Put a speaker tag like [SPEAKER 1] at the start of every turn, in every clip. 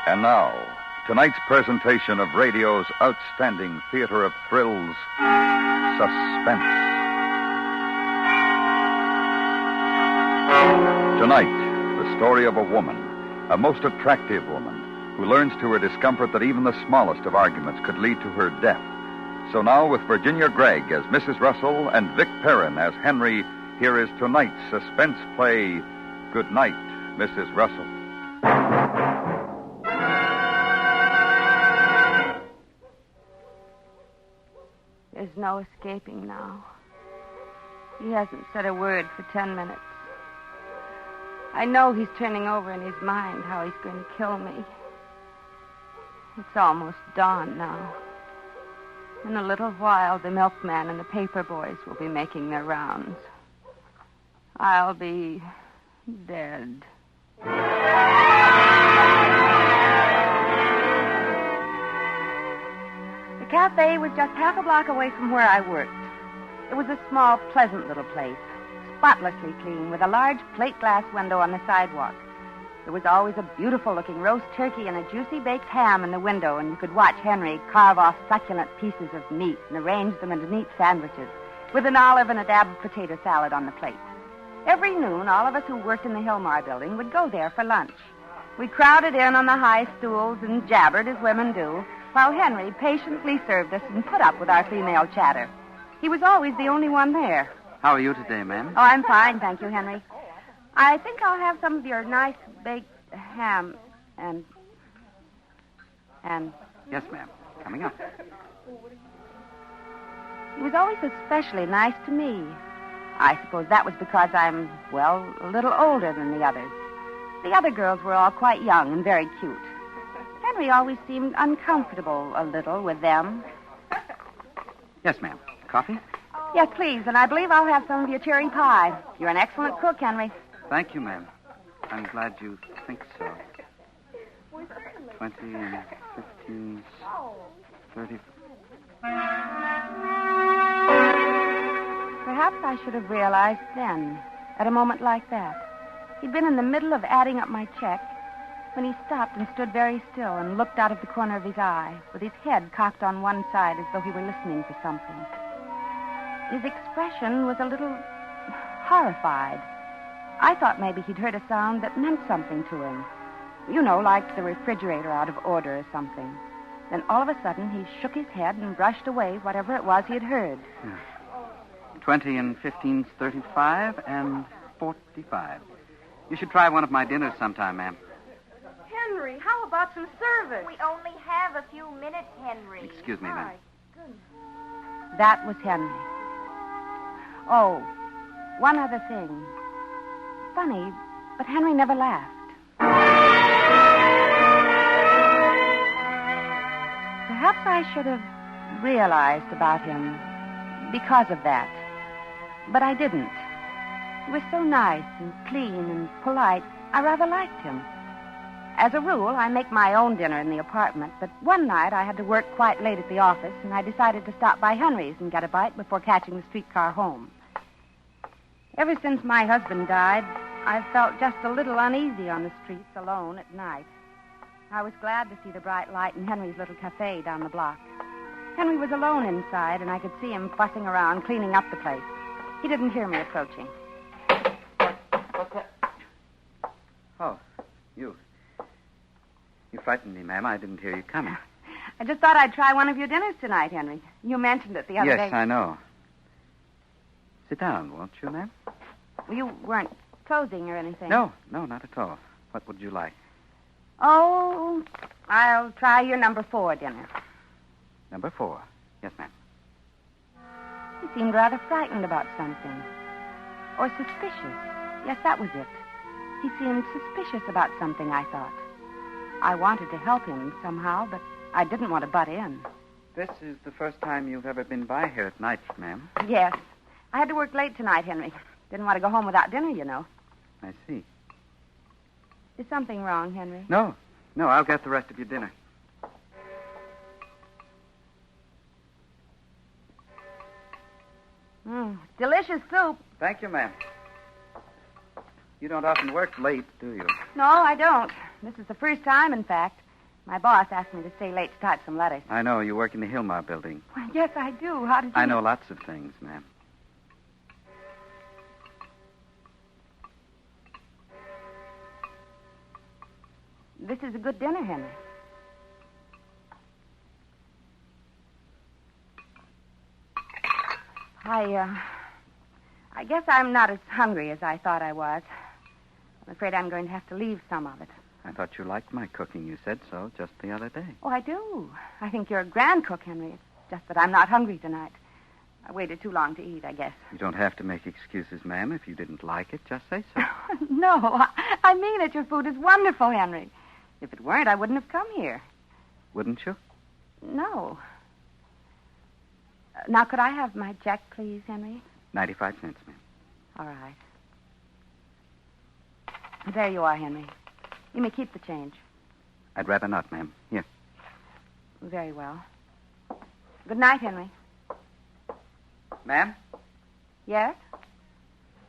[SPEAKER 1] And now, tonight's presentation of radio's outstanding theater of thrills, Suspense. Tonight, the story of a woman, a most attractive woman, who learns to her discomfort that even the smallest of arguments could lead to her death. So now, with Virginia Gregg as Mrs. Russell and Vic Perrin as Henry, here is tonight's suspense play, Goodnight, Mrs. Russell.
[SPEAKER 2] There's no escaping now. He hasn't said a word for 10 minutes. I know he's turning over in his mind how he's going to kill me. It's almost dawn now. In a little while, the milkman and the paper boys will be making their rounds. I'll be dead. The cafe was just half a block away from where I worked. It was a small, pleasant little place, spotlessly clean, with a large plate glass window on the sidewalk. There was always a beautiful-looking roast turkey and a juicy baked ham in the window, and you could watch Henry carve off succulent pieces of meat and arrange them into neat sandwiches, with an olive and a dab of potato salad on the plate. Every noon, all of us who worked in the Hilmar building would go there for lunch. We crowded in on the high stools and jabbered, as women do, while Henry patiently served us and put up with our female chatter. He was always the only one there.
[SPEAKER 3] How are you today, ma'am?
[SPEAKER 2] Oh, I'm fine, thank you, Henry. I think I'll have some of your nice baked ham and...
[SPEAKER 3] Yes, ma'am. Coming up.
[SPEAKER 2] He was always especially nice to me. I suppose that was because I'm, well, a little older than the others. The other girls were all quite young and very cute. Henry always seemed uncomfortable a little with them.
[SPEAKER 3] Yes, ma'am. Coffee?
[SPEAKER 2] Yes, please, and I believe I'll have some of your cherry pie. You're an excellent cook, Henry.
[SPEAKER 3] Thank you, ma'am. I'm glad you think so. 20 and 15, 30...
[SPEAKER 2] Perhaps I should have realized then, at a moment like that. He'd been in the middle of adding up my check when he stopped and stood very still and looked out of the corner of his eye, with his head cocked on one side as though he were listening for something. His expression was a little horrified. I thought maybe he'd heard a sound that meant something to him. You know, like the refrigerator out of order or something. Then all of a sudden he shook his head and brushed away whatever it was he had heard.
[SPEAKER 3] 20 and 15's 35 and 45. You should try one of my dinners sometime, ma'am.
[SPEAKER 4] Henry, how about some service?
[SPEAKER 5] We only have a few minutes, Henry.
[SPEAKER 3] Excuse me, ma'am.
[SPEAKER 2] That was Henry. Oh, one other thing. Funny, but Henry never laughed. Perhaps I should have realized about him because of that. But I didn't. He was so nice and clean and polite, I rather liked him. As a rule, I make my own dinner in the apartment, but one night I had to work quite late at the office, and I decided to stop by Henry's and get a bite before catching the streetcar home. Ever since my husband died, I've felt just a little uneasy on the streets alone at night. I was glad to see the bright light in Henry's little cafe down the block. Henry was alone inside, and I could see him fussing around, cleaning up the place. He didn't hear me approaching.
[SPEAKER 3] What's that? Oh, you. You frightened me, ma'am. I didn't hear you coming.
[SPEAKER 2] I just thought I'd try one of your dinners tonight, Henry. You mentioned it the other day.
[SPEAKER 3] Yes, I know. Sit down, won't you, ma'am?
[SPEAKER 2] Well, you weren't closing or anything.
[SPEAKER 3] No, not at all. What would you like?
[SPEAKER 2] Oh, I'll try your number 4 dinner.
[SPEAKER 3] Number 4. Yes, ma'am.
[SPEAKER 2] He seemed rather frightened about something. Or suspicious. Yes, that was it. He seemed suspicious about something, I thought. I wanted to help him somehow, but I didn't want to butt in.
[SPEAKER 3] This is the first time you've ever been by here at night, ma'am.
[SPEAKER 2] Yes. I had to work late tonight, Henry. Didn't want to go home without dinner, you know.
[SPEAKER 3] I see.
[SPEAKER 2] Is something wrong, Henry?
[SPEAKER 3] No, I'll get the rest of your dinner.
[SPEAKER 2] Delicious soup.
[SPEAKER 3] Thank you, ma'am. You don't often work late, do you?
[SPEAKER 2] No, I don't. This is the first time, in fact. My boss asked me to stay late to type some letters.
[SPEAKER 3] I know. You work in the Hilmar building.
[SPEAKER 2] Well, yes, I do. How did you...
[SPEAKER 3] I know lots of things, ma'am.
[SPEAKER 2] This is a good dinner, Henry. I guess I'm not as hungry as I thought I was. I'm afraid I'm going to have to leave some of it.
[SPEAKER 3] I thought you liked my cooking. You said so just the other day.
[SPEAKER 2] Oh, I do. I think you're a grand cook, Henry. It's just that I'm not hungry tonight. I waited too long to eat, I guess.
[SPEAKER 3] You don't have to make excuses, ma'am. If you didn't like it, just say so.
[SPEAKER 2] No, I mean it. Your food is wonderful, Henry. If it weren't, I wouldn't have come here.
[SPEAKER 3] Wouldn't you?
[SPEAKER 2] No. Now, could I have my check, please, Henry?
[SPEAKER 3] 95 cents, ma'am.
[SPEAKER 2] All right. There you are, Henry. You may keep the change.
[SPEAKER 3] I'd rather not, ma'am. Here.
[SPEAKER 2] Very well. Good night, Henry.
[SPEAKER 3] Ma'am?
[SPEAKER 2] Yes?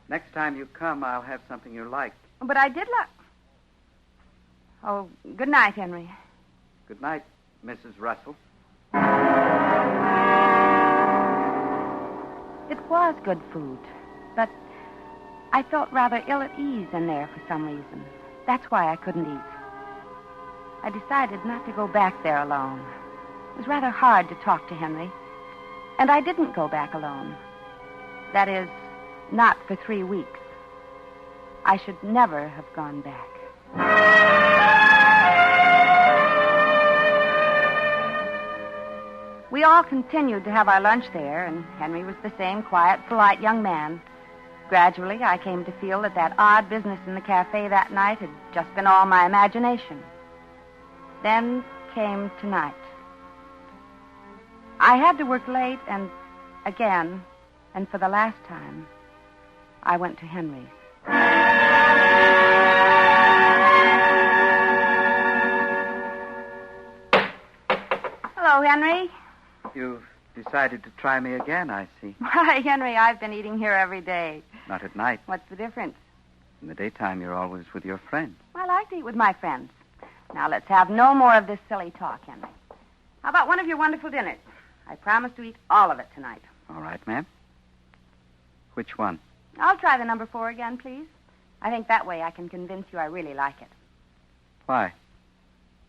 [SPEAKER 3] Next time you come, I'll have something you like.
[SPEAKER 2] But I did like... Oh, good night, Henry.
[SPEAKER 3] Good night, Mrs. Russell.
[SPEAKER 2] It was good food, but I felt rather ill at ease in there for some reason. That's why I couldn't eat. I decided not to go back there alone. It was rather hard to talk to Henry. And I didn't go back alone. That is, not for 3 weeks. I should never have gone back. We all continued to have our lunch there, and Henry was the same quiet, polite young man. Gradually, I came to feel that odd business in the cafe that night had just been all my imagination. Then came tonight. I had to work late, and again, and for the last time, I went to Henry's. Hello, Henry.
[SPEAKER 3] You've decided to try me again, I see.
[SPEAKER 2] Why, Henry, I've been eating here every day.
[SPEAKER 3] Not at night.
[SPEAKER 2] What's the difference?
[SPEAKER 3] In the daytime, you're always with your friends.
[SPEAKER 2] I like to eat with my friends. Now, let's have no more of this silly talk, Henry. How about one of your wonderful dinners? I promise to eat all of it tonight.
[SPEAKER 3] All right, ma'am. Which one?
[SPEAKER 2] I'll try the number 4 again, please. I think that way I can convince you I really like it.
[SPEAKER 3] Why?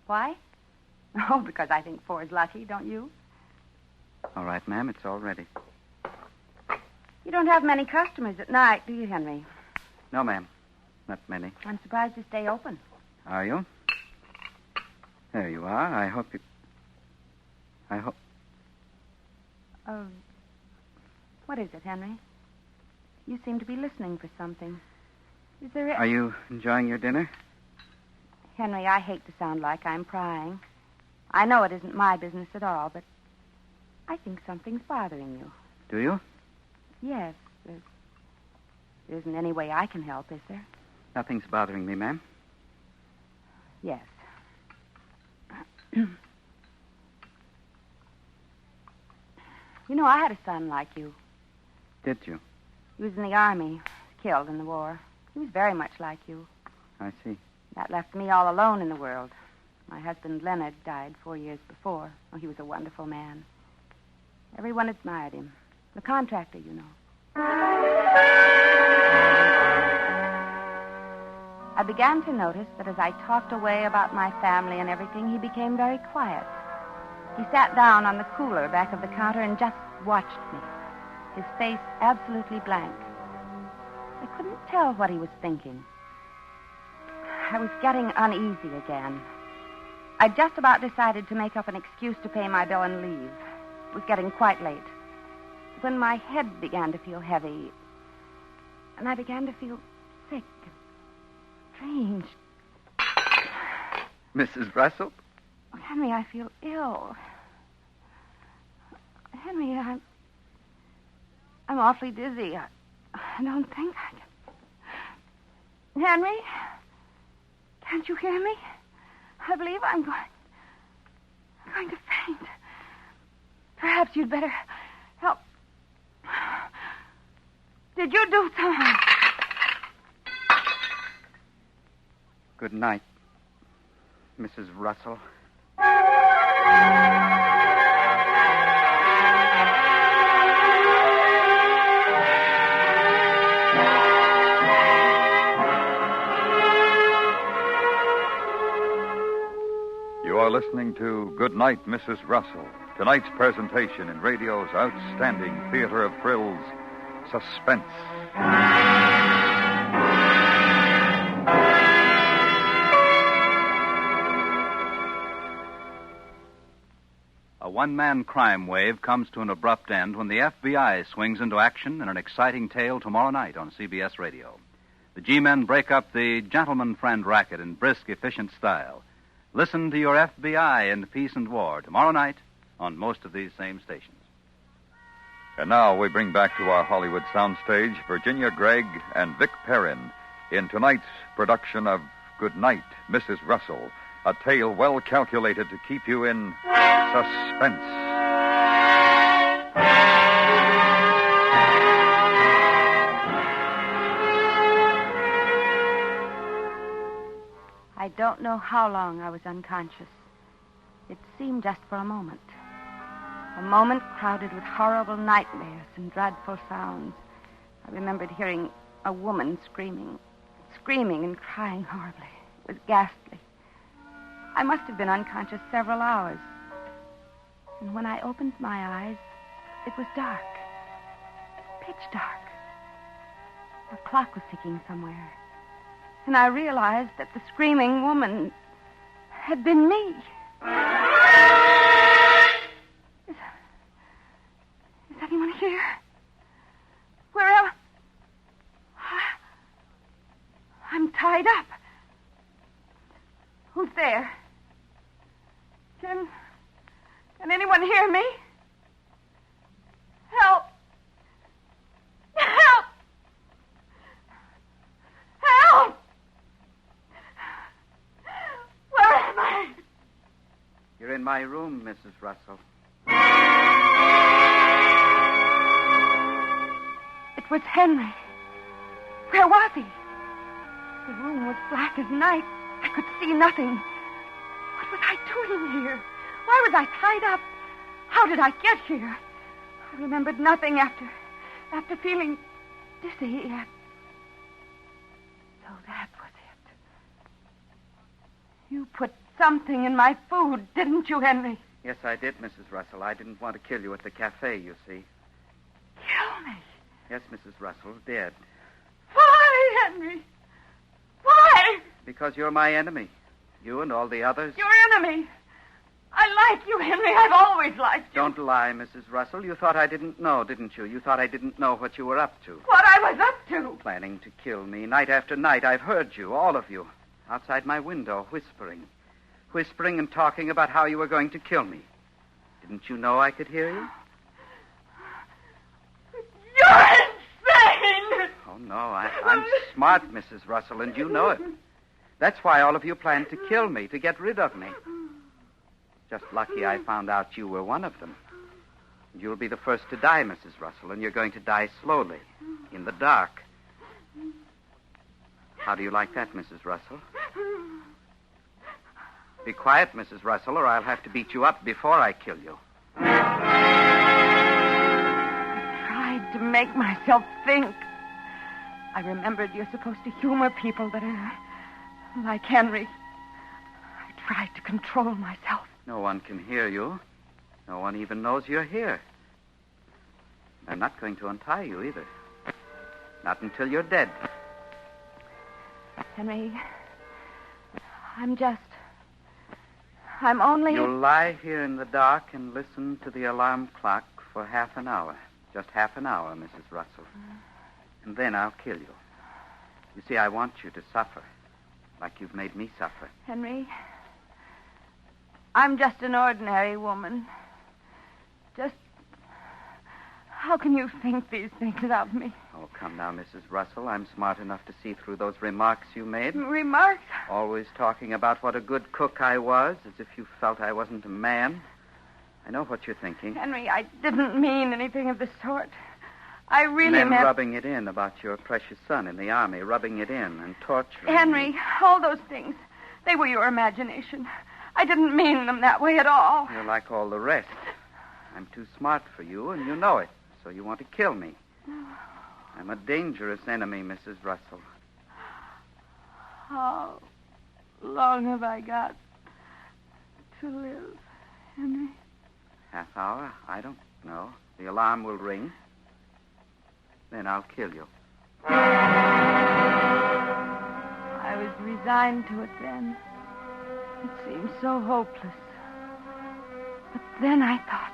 [SPEAKER 2] Why? Oh, because I think 4 is lucky, don't you?
[SPEAKER 3] All right, ma'am, it's all ready.
[SPEAKER 2] You don't have many customers at night, do you, Henry?
[SPEAKER 3] No, ma'am. Not many.
[SPEAKER 2] I'm surprised you stay open.
[SPEAKER 3] Are you? There you are. I hope...
[SPEAKER 2] What is it, Henry? You seem to be listening for something. Is there...
[SPEAKER 3] Are you enjoying your dinner?
[SPEAKER 2] Henry, I hate to sound like I'm prying. I know it isn't my business at all, but I think something's bothering you.
[SPEAKER 3] Do you?
[SPEAKER 2] Yes. There isn't any way I can help, is there?
[SPEAKER 3] Nothing's bothering me, ma'am.
[SPEAKER 2] Yes. You know, I had a son like you.
[SPEAKER 3] Did you?
[SPEAKER 2] He was in the Army, killed in the war. He was very much like you.
[SPEAKER 3] I see.
[SPEAKER 2] That left me all alone in the world. My husband, Leonard, died 4 years before. Oh, he was a wonderful man. Everyone admired him. The contractor, you know. I began to notice that as I talked away about my family and everything, he became very quiet. He sat down on the cooler back of the counter and just watched me, his face absolutely blank. I couldn't tell what he was thinking. I was getting uneasy again. I just about decided to make up an excuse to pay my bill and leave. It was getting quite late. When my head began to feel heavy, and I began to feel sick and strange.
[SPEAKER 3] Mrs. Russell?
[SPEAKER 2] Oh, Henry, I feel ill. Henry, I'm awfully dizzy. I don't think I can... Henry? Can't you hear me? I believe I'm going to faint. Perhaps you'd better help. Did you do something?
[SPEAKER 3] Good night, Mrs. Russell.
[SPEAKER 1] You are listening to Goodnight, Mrs. Russell, tonight's presentation in radio's outstanding theater of thrills, Suspense.
[SPEAKER 3] A one-man crime wave comes to an abrupt end when the FBI swings into action in an exciting tale tomorrow night on CBS Radio. The G-men break up the gentleman friend racket in brisk, efficient style. Listen to your FBI in Peace and War tomorrow night on most of these same stations.
[SPEAKER 1] And now we bring back to our Hollywood soundstage Virginia Gregg and Vic Perrin in tonight's production of Goodnight, Mrs. Russell, a tale well calculated to keep you in suspense.
[SPEAKER 2] I don't know how long I was unconscious. It seemed just for a moment. A moment crowded with horrible nightmares and dreadful sounds. I remembered hearing a woman screaming and crying horribly. It was ghastly. I must have been unconscious several hours. And when I opened my eyes, it was dark. Pitch dark. A clock was ticking somewhere. And I realized that the screaming woman had been me. Is anyone here? Where am I? I'm tied up. Who's there? Can anyone hear me? Help! Help! Help! Where am I?
[SPEAKER 3] You're in my room, Mrs. Russell.
[SPEAKER 2] It was Henry. Where was he? The room was black as night. I could see nothing. What was I doing here? Why was I tied up? How did I get here? I remembered nothing after feeling dizzy. So that was it. You put something in my food, didn't you, Henry?
[SPEAKER 3] Yes, I did, Mrs. Russell. I didn't want to kill you at the cafe, you see.
[SPEAKER 2] Kill me?
[SPEAKER 3] Yes, Mrs. Russell, dead.
[SPEAKER 2] Why, Henry? Why?
[SPEAKER 3] Because you're my enemy. You and all the others.
[SPEAKER 2] Your enemy? I like you, Henry. I've always liked you.
[SPEAKER 3] Don't lie, Mrs. Russell. You thought I didn't know, didn't you? You thought I didn't know what you were up to.
[SPEAKER 2] What I was up to?
[SPEAKER 3] Planning to kill me. Night after night, I've heard you, all of you, outside my window, whispering. Whispering and talking about how you were going to kill me. Didn't you know I could hear you?
[SPEAKER 2] You're insane!
[SPEAKER 3] Oh, no, I'm smart, Mrs. Russell, and you know it. That's why all of you planned to kill me, to get rid of me. Just lucky I found out you were one of them. You'll be the first to die, Mrs. Russell, and you're going to die slowly, in the dark. How do you like that, Mrs. Russell? Be quiet, Mrs. Russell, or I'll have to beat you up before I kill you.
[SPEAKER 2] I tried to make myself think. I remembered you're supposed to humor people that are like Henry. I tried to control myself.
[SPEAKER 3] No one can hear you. No one even knows you're here. I'm not going to untie you either. Not until you're dead.
[SPEAKER 2] Henry, I'm only...
[SPEAKER 3] You'll lie here in the dark and listen to the alarm clock for half an hour. Just half an hour, Mrs. Russell. And then I'll kill you. You see, I want you to suffer, like you've made me suffer.
[SPEAKER 2] Henry, I'm just an ordinary woman. How can you think these things of me?
[SPEAKER 3] Oh, come now, Mrs. Russell. I'm smart enough to see through those remarks you made.
[SPEAKER 2] Remarks?
[SPEAKER 3] Always talking about what a good cook I was, as if you felt I wasn't a man. I know what you're thinking.
[SPEAKER 2] Henry, I didn't mean anything of the sort. I really
[SPEAKER 3] meant...
[SPEAKER 2] meant...
[SPEAKER 3] rubbing it in about your precious son in the army, rubbing it in and torturing
[SPEAKER 2] Henry,
[SPEAKER 3] him.
[SPEAKER 2] all those things, they were your imagination. I didn't mean them that way at all.
[SPEAKER 6] You're like all the rest. I'm too smart for you, and you know it. So you want to kill me. I'm a dangerous enemy, Mrs. Russell.
[SPEAKER 2] How long have I got to live, Henry?
[SPEAKER 6] Half hour? I don't know. The alarm will ring. Then I'll kill you.
[SPEAKER 2] I was resigned to it then. It seemed so hopeless. But then I thought,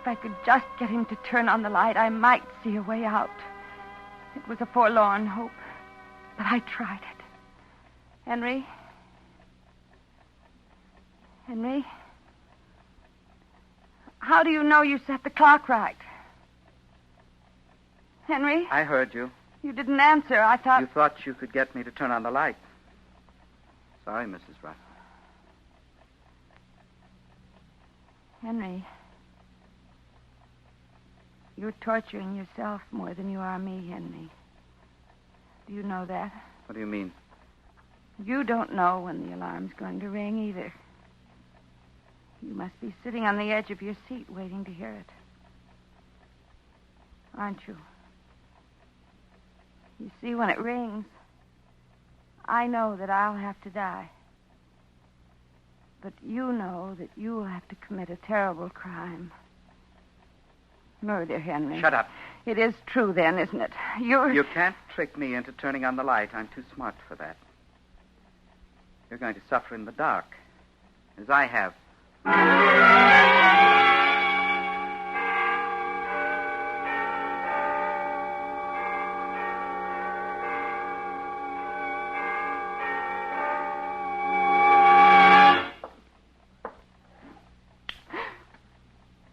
[SPEAKER 2] if I could just get him to turn on the light, I might see a way out. It was a forlorn hope, but I tried it. Henry? Henry? How do you know you set the clock right? Henry?
[SPEAKER 6] I heard you.
[SPEAKER 2] You didn't answer. I thought...
[SPEAKER 6] You thought you could get me to turn on the light. Sorry, Mrs. Russell.
[SPEAKER 2] Henry, you're torturing yourself more than you are me, Henry. Do you know that?
[SPEAKER 6] What do you mean?
[SPEAKER 2] You don't know when the alarm's going to ring either. You must be sitting on the edge of your seat waiting to hear it. Aren't you? You see, when it rings, I know that I'll have to die. But you know that you'll have to commit a terrible crime. Murder, Henry.
[SPEAKER 6] Shut up.
[SPEAKER 2] It is true, then, isn't it?
[SPEAKER 6] You can't trick me into turning on the light. I'm too smart for that. You're going to suffer in the dark, as I have.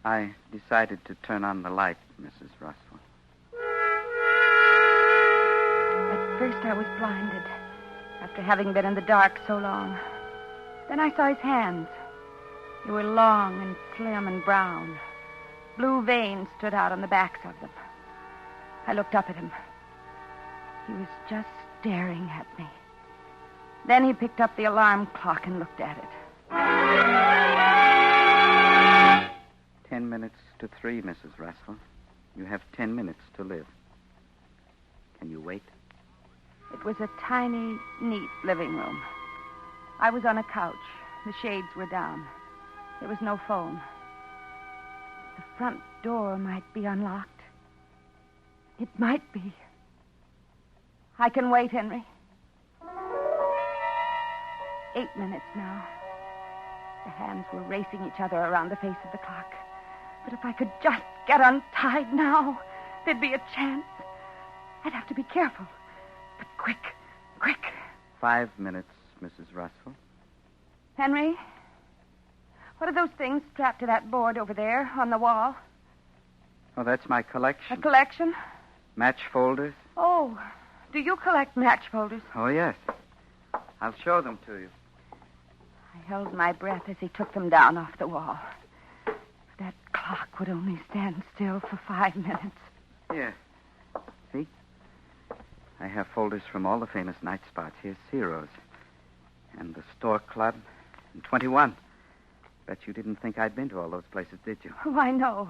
[SPEAKER 6] I decided to turn on the light, Mrs. Russell.
[SPEAKER 2] At first I was blinded, after having been in the dark so long. Then I saw his hands. They were long and slim and brown. Blue veins stood out on the backs of them. I looked up at him. He was just staring at me. Then he picked up the alarm clock and looked at it.
[SPEAKER 6] 10 minutes to 3, Mrs. Russell. You have 10 minutes to live. Can you wait?
[SPEAKER 2] It was a tiny, neat living room. I was on a couch. The shades were down. There was no phone. The front door might be unlocked. It might be. I can wait, Henry. 8 minutes now. The hands were racing each other around the face of the clock. But if I could just get untied now, there'd be a chance. I'd have to be careful. But quick, quick.
[SPEAKER 6] 5 minutes, Mrs. Russell.
[SPEAKER 2] Henry, what are those things strapped to that board over there on the wall?
[SPEAKER 6] Oh, that's my collection.
[SPEAKER 2] A collection?
[SPEAKER 6] Match folders?
[SPEAKER 2] Oh, do you collect match folders?
[SPEAKER 6] Oh, yes. I'll show them to you.
[SPEAKER 2] I held my breath as he took them down off the wall. That clock would only stand still for 5 minutes.
[SPEAKER 6] Here. See? I have folders from all the famous night spots. Here's Ciro's. And the Store Club. And 21. Bet you didn't think I'd been to all those places, did you?
[SPEAKER 2] Oh, I know.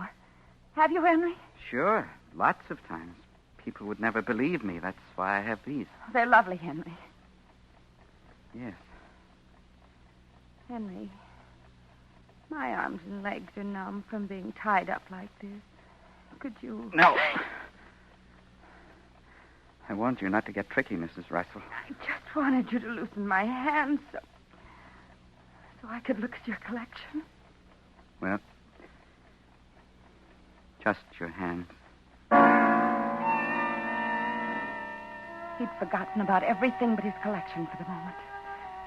[SPEAKER 2] Have you, Henry?
[SPEAKER 6] Sure. Lots of times. People would never believe me. That's why I have these.
[SPEAKER 2] They're lovely, Henry.
[SPEAKER 6] Yes.
[SPEAKER 2] Henry, my arms and legs are numb from being tied up like this. Could you...
[SPEAKER 6] No. I warned you not to get tricky, Mrs. Russell.
[SPEAKER 2] I just wanted you to loosen my hands so I could look at your collection.
[SPEAKER 6] Well, just your hands.
[SPEAKER 2] He'd forgotten about everything but his collection for the moment.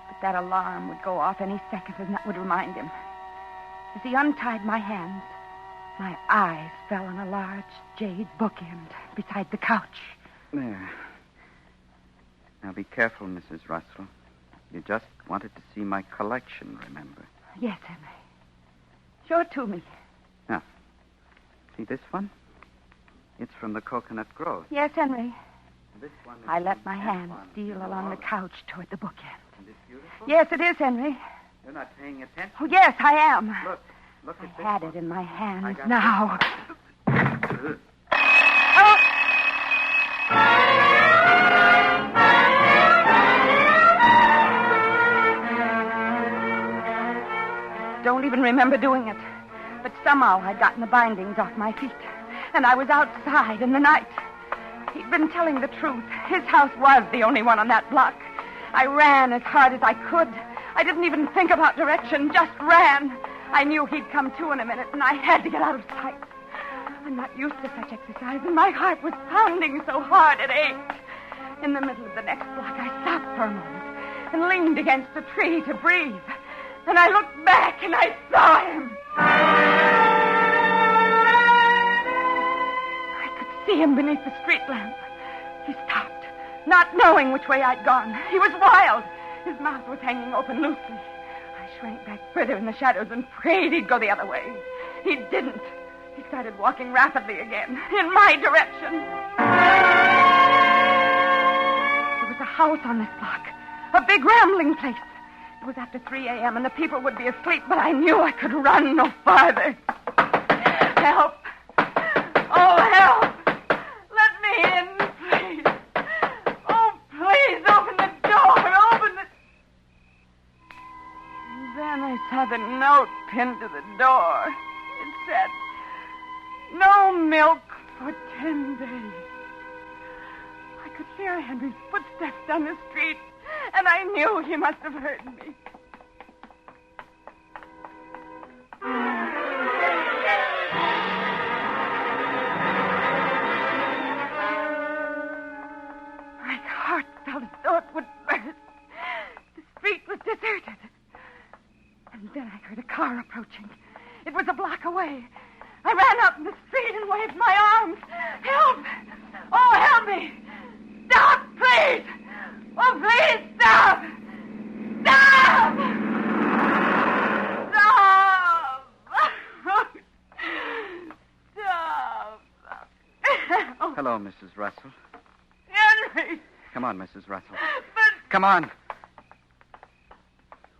[SPEAKER 2] But that alarm would go off any second, and that would remind him. As he untied my hands, my eyes fell on a large jade bookend beside the couch.
[SPEAKER 6] There. Now be careful, Mrs. Russell. You just wanted to see my collection, remember?
[SPEAKER 2] Yes, Henry. Show it to me.
[SPEAKER 6] Now, see this one? It's from the Coconut Grove.
[SPEAKER 2] Yes, Henry.
[SPEAKER 6] This one is
[SPEAKER 2] I let
[SPEAKER 6] from
[SPEAKER 2] my
[SPEAKER 6] San
[SPEAKER 2] hand
[SPEAKER 6] Juan,
[SPEAKER 2] steal
[SPEAKER 6] New
[SPEAKER 2] along the
[SPEAKER 6] Orleans.
[SPEAKER 2] couch toward the bookend.
[SPEAKER 6] Isn't this beautiful?
[SPEAKER 2] Yes, it is, Henry.
[SPEAKER 6] You're not paying attention.
[SPEAKER 2] Oh, yes, I am.
[SPEAKER 6] Look at
[SPEAKER 2] I
[SPEAKER 6] this
[SPEAKER 2] had
[SPEAKER 6] one.
[SPEAKER 2] it in my hands
[SPEAKER 6] got
[SPEAKER 2] now. Don't even remember doing it. But somehow I'd gotten the bindings off my feet. And I was outside in the night. He'd been telling the truth. His house was the only one on that block. I ran as hard as I could. I didn't even think about direction, just ran. I knew he'd come to in a minute, and I had to get out of sight. I'm not used to such exercise, and my heart was pounding so hard it ached. In the middle of the next block, I stopped for a moment and leaned against a tree to breathe. And I looked back, and I saw him. I could see him beneath the street lamp. He stopped, not knowing which way I'd gone. He was wild. His mouth was hanging open loosely. I shrank back further in the shadows and prayed he'd go the other way. He didn't. He started walking rapidly again, in my direction. There was a house on this block, a big rambling place. It was after 3 a.m. and the people would be asleep, but I knew I could run no farther. Help! Oh, help! Let me in, please. Oh, please, open the door. Open it. And then I saw the note pinned to the door. It said, "No milk for 10 days." I could hear Henry's footsteps down the street, and I knew he must have heard me. My heart felt as though it would burst. The street was deserted. And then I heard a car approaching. It was a block away. I ran out in the street and waved my arms. Help! Oh, help me! Stop, please! Oh, please, stop! Stop! Stop! Stop!
[SPEAKER 6] Hello, Mrs. Russell.
[SPEAKER 2] Henry!
[SPEAKER 6] Come on, Mrs. Russell.
[SPEAKER 2] But...
[SPEAKER 6] Come on.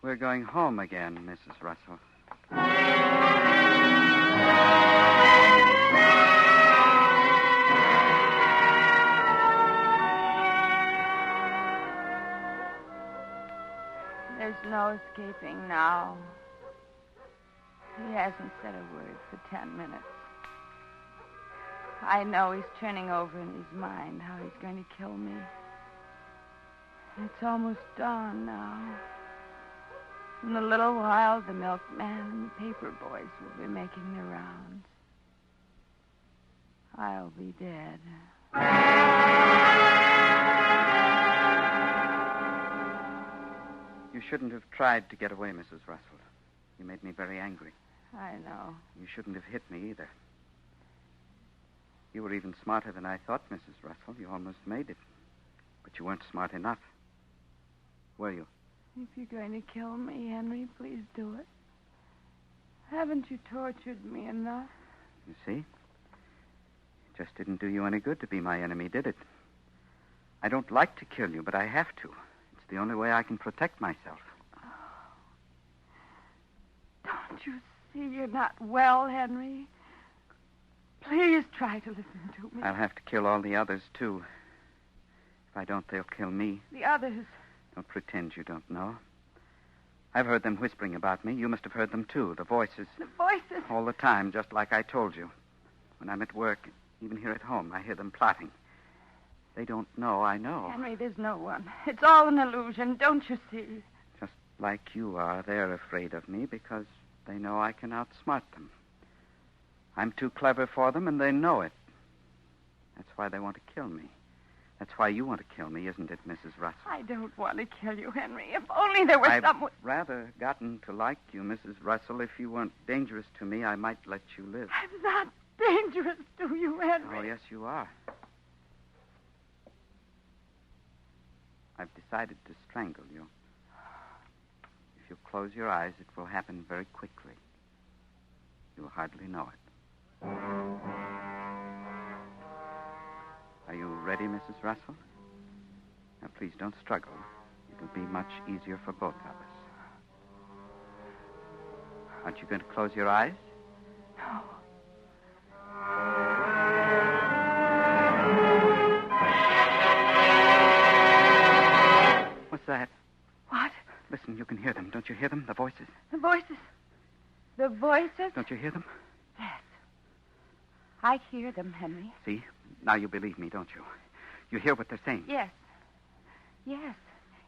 [SPEAKER 6] We're going home again, Mrs. Russell.
[SPEAKER 2] There's no escaping now. He hasn't said a word for 10 minutes. I know he's turning over in his mind how he's going to kill me. It's almost dawn now. In a little while, the milkman and the paper boys will be making their rounds. I'll be dead.
[SPEAKER 6] You shouldn't have tried to get away, Mrs. Russell. You made me very angry.
[SPEAKER 2] I know.
[SPEAKER 6] You shouldn't have hit me either. You were even smarter than I thought, Mrs. Russell. You almost made it. But you weren't smart enough. Were you?
[SPEAKER 2] If you're going to kill me, Henry, please do it. Haven't you tortured me enough?
[SPEAKER 6] You see? It just didn't do you any good to be my enemy, did it? I don't like to kill you, but I have to. It's the only way I can protect myself.
[SPEAKER 2] Oh. Don't you see you're not well, Henry? Please try to listen to me.
[SPEAKER 6] I'll have to kill all the others, too. If I don't, they'll kill me.
[SPEAKER 2] The others?
[SPEAKER 6] Don't pretend you don't know. I've heard them whispering about me. You must have heard them, too. The voices.
[SPEAKER 2] The voices?
[SPEAKER 6] All the time, just like I told you. When I'm at work, even here at home, I hear them plotting. They don't know I know.
[SPEAKER 2] Henry, there's no one. It's all an illusion, don't you see?
[SPEAKER 6] Just like you are, they're afraid of me because they know I can outsmart them. I'm too clever for them, and they know it. That's why they want to kill me. That's why you want to kill me, isn't it, Mrs. Russell?
[SPEAKER 2] I don't want to kill you, Henry. If only there were someone...
[SPEAKER 6] I've rather gotten to like you, Mrs. Russell. If you weren't dangerous to me, I might let you live.
[SPEAKER 2] I'm not dangerous to you, Henry.
[SPEAKER 6] Oh, yes, you are. I've decided to strangle you. If you close your eyes, it will happen very quickly. You'll hardly know it. Are you ready, Mrs. Russell? Now, please don't struggle. It'll be much easier for both of us. Aren't you going to close your eyes?
[SPEAKER 2] No.
[SPEAKER 6] What's that?
[SPEAKER 2] What?
[SPEAKER 6] Listen, you can hear them. Don't you hear them? The voices.
[SPEAKER 2] The voices. The voices?
[SPEAKER 6] Don't you hear them?
[SPEAKER 2] Yes. I hear them, Henry.
[SPEAKER 6] See? Now you believe me, don't you? You hear what they're saying.
[SPEAKER 2] Yes. Yes.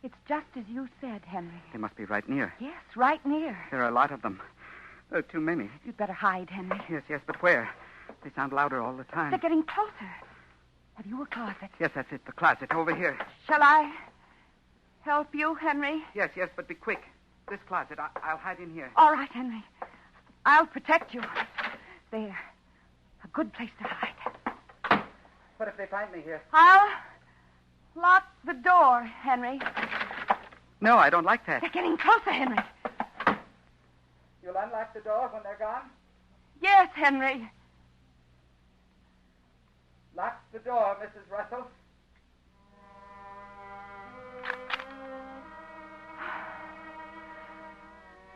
[SPEAKER 2] It's just as you said, Henry.
[SPEAKER 6] They must be right near.
[SPEAKER 2] Yes, right near.
[SPEAKER 6] There are a lot of them. There are too many.
[SPEAKER 2] You'd better hide, Henry.
[SPEAKER 6] Yes, but where? They sound louder all the time.
[SPEAKER 2] They're getting closer. Have you a closet?
[SPEAKER 6] Yes, that's it. The closet. Over here.
[SPEAKER 2] Shall I help you, Henry?
[SPEAKER 6] Yes, but be quick. This closet. I'll hide in here.
[SPEAKER 2] All right, Henry. I'll protect you. There. A good place to hide.
[SPEAKER 6] What if they find me here?
[SPEAKER 2] I'll lock the door, Henry.
[SPEAKER 6] No, I don't like that.
[SPEAKER 2] They're getting closer, Henry.
[SPEAKER 6] You'll unlock the door when they're gone?
[SPEAKER 2] Yes, Henry.
[SPEAKER 6] Lock the door, Mrs. Russell.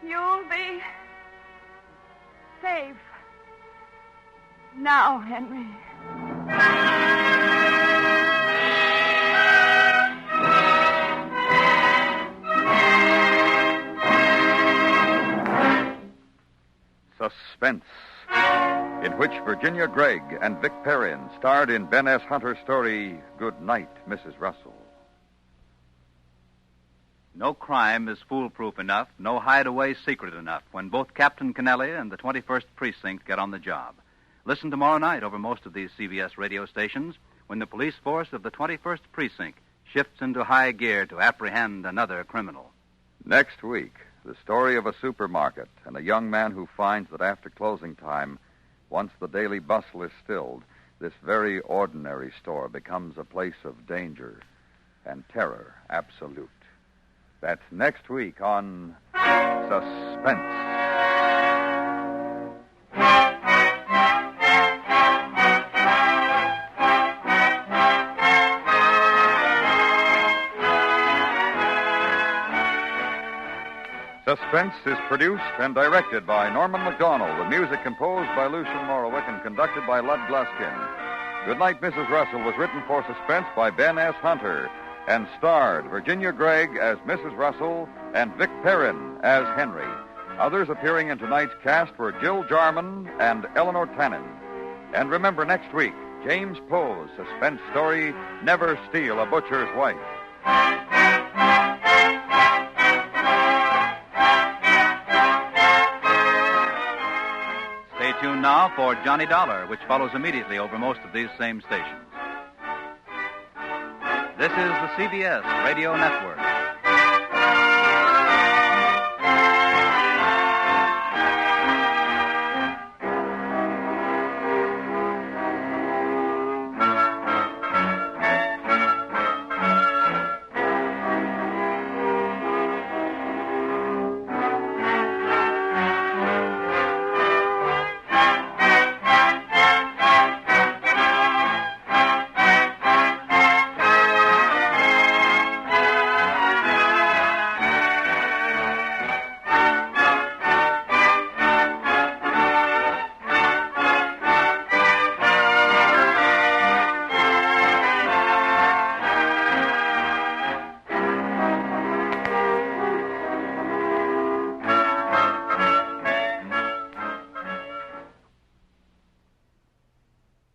[SPEAKER 2] You'll be safe now, Henry.
[SPEAKER 1] Suspense, in which Virginia Gregg and Vic Perrin starred in Ben S. Hunter's story, Goodnight, Mrs. Russell.
[SPEAKER 3] No crime is foolproof enough, no hideaway secret enough when both Captain Kennelly and the 21st Precinct get on the job. Listen tomorrow night over most of these CBS radio stations when the police force of the 21st Precinct shifts into high gear to apprehend another criminal.
[SPEAKER 1] Next week, the story of a supermarket and a young man who finds that after closing time, once the daily bustle is stilled, this very ordinary store becomes a place of danger and terror absolute. That's next week on Suspense. Suspense is produced and directed by Norman MacDonald. The music composed by Lucille Ball and conducted by Lud Gluskin. Goodnight, Mrs. Russell was written for Suspense by Ben S. Hunter and starred Virginia Gregg as Mrs. Russell and Vic Perrin as Henry. Others appearing in tonight's cast were Jill Jarman and Eleanor Tannen. And remember, next week, James Poe's suspense story, Never Steal a Butcher's Wife.
[SPEAKER 3] Stay tuned now for Johnny Dollar, which follows immediately over most of these same stations. This is the CBS Radio Network.